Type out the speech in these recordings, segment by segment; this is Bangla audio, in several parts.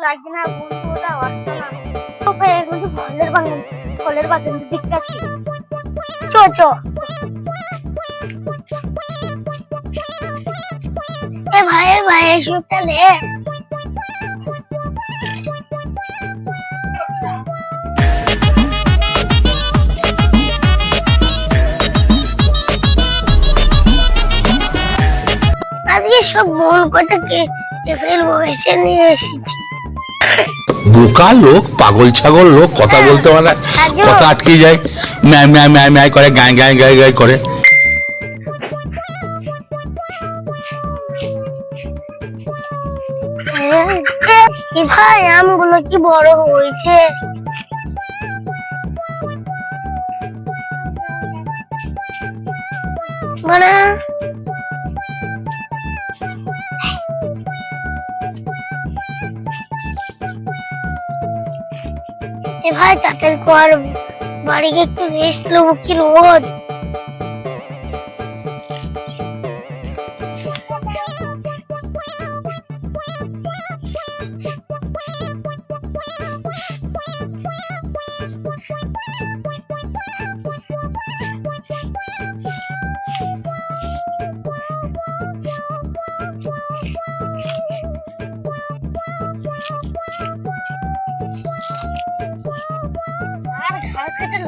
লাগবে না বন্ধুরা আসছে না তো ভাই এখন তো ফলের বাগান দেখতে আসি চো চো এ ভাই শুটটা লে আজকে সব মন কথাকে ফেলবো এসে নিয়ে এসেছি বোকা লোক পাগল ছাগল লোক কথা বলতে পারে কথা আটকে যায় ম্যায় ম্যায় ম্যায় ম্যায় করে গায় গায় গায় গায় করে ভাই আমগুলো কি বড় হয়েছে মানে ভাই তাড়াতাড়ি কর বাড়ি গিয়ে একটু রেস্ট নেবো কি রোদ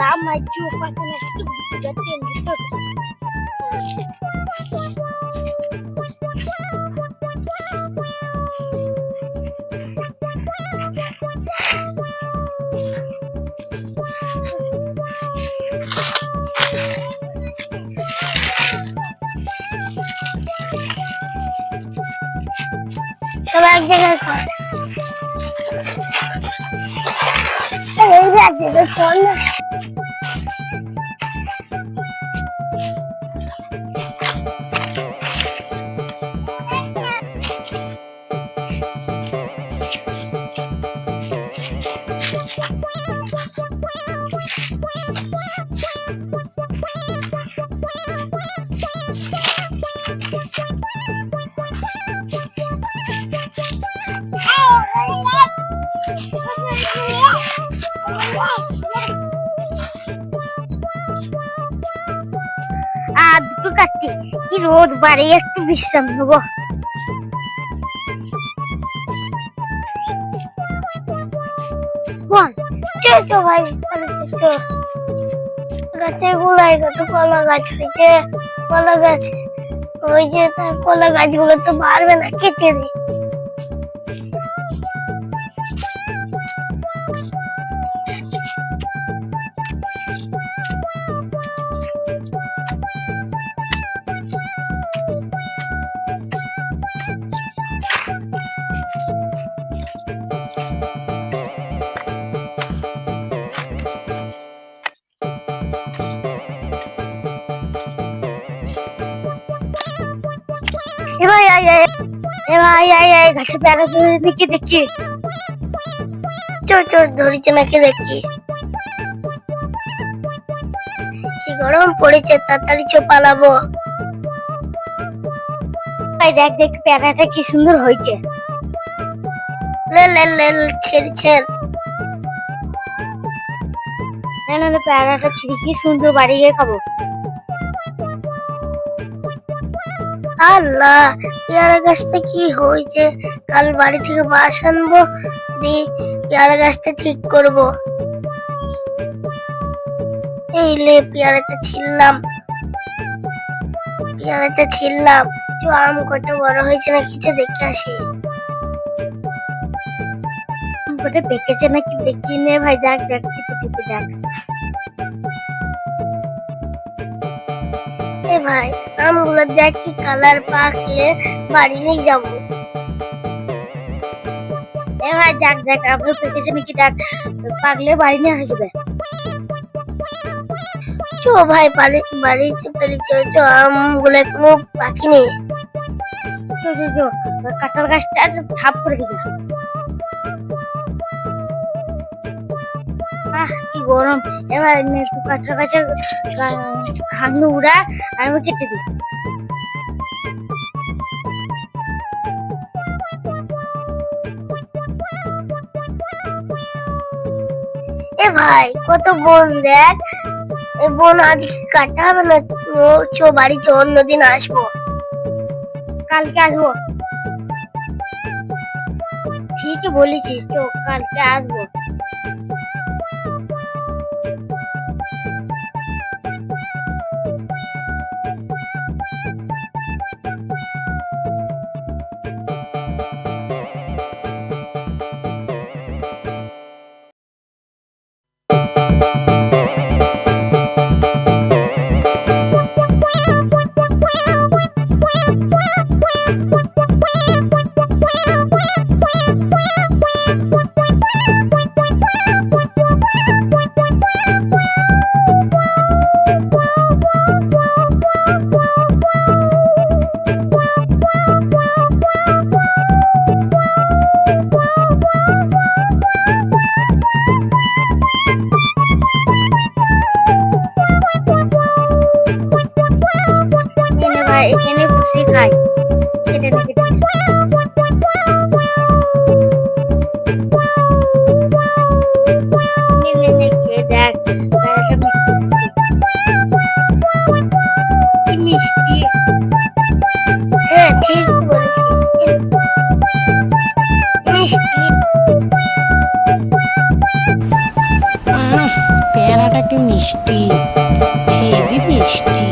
লাভ মাইকি পাতা না একটু বুঝতে নিতে সব এক জায়গায় কর এই যে এক জায়গায় কর না দুটো কাটছি কি রোদ বাড়ি একটু বিশ্রাম নেবো বল চো ভাই গাছের গোড়ায় কত কলা গাছ হয়েছে কলা গাছে ওই যে তার কলা গাছগুলো তো বাড়বে না কেটে দিই গাছে প্যারা দেখি দেখি চোর চোর ধরেছে নাকি দেখি কি গরম পড়েছে তাড়াতাড়ি পালাবো দেখ দেখ প্যারাটা কি সুন্দর হয়েছে প্যারাটা ছিঁড়ে কি সুন্দর বাড়ি গিয়ে খাবো আল্লাহ পেয়ারা গাছটা কি হয়েছে কাল বাড়ি থেকে বাঁশ আনবো দিয়ে পেয়ারা গাছটা ঠিক করব এই লে পেয়ারাটা ছিললাম আম কটা বড় হয়েছে না কিছু দেখে আসি কটা পেকেছে নাকি দেখি নে ভাই দেখ দেখ টিপে টিপে দেখ ভাই আমগুলো দেখ কি কালার পাকলে বাড়ি নিয়ে যাবো ভাই দেখ দেখ আমগুলো পেকেছে নাকি দেখ পাকলে বাড়ি নিয়ে আসবে চো ভাই বাড়ি চো আমগুলো কোনো পাখি নেই চো কাঁঠাল গাছটা থাপ করে দিকে কি গরম এবার একটু কাঁঠাল গাছের ঘাগনু উড়া আমি কেটে দিই এ ভাই কত বন দেখ, এই বন আজকে কাটা হবে না। ও চো বাড়ি চো, অন্যদিন আসবো, কালকে আসবো। ঠিকই বলেছিস, তো কালকে আসবো। ভাই এখানে বসে খাই, কেটে নে কেটে নে। নে নে নে, খেয়ে দেখ, বেড়াটা কি মিষ্টি। হ্যাঁ ঠিক বলেছিস, মিষ্টি। পেয়ারাটা কি মিষ্টি, হেবি মিষ্টি।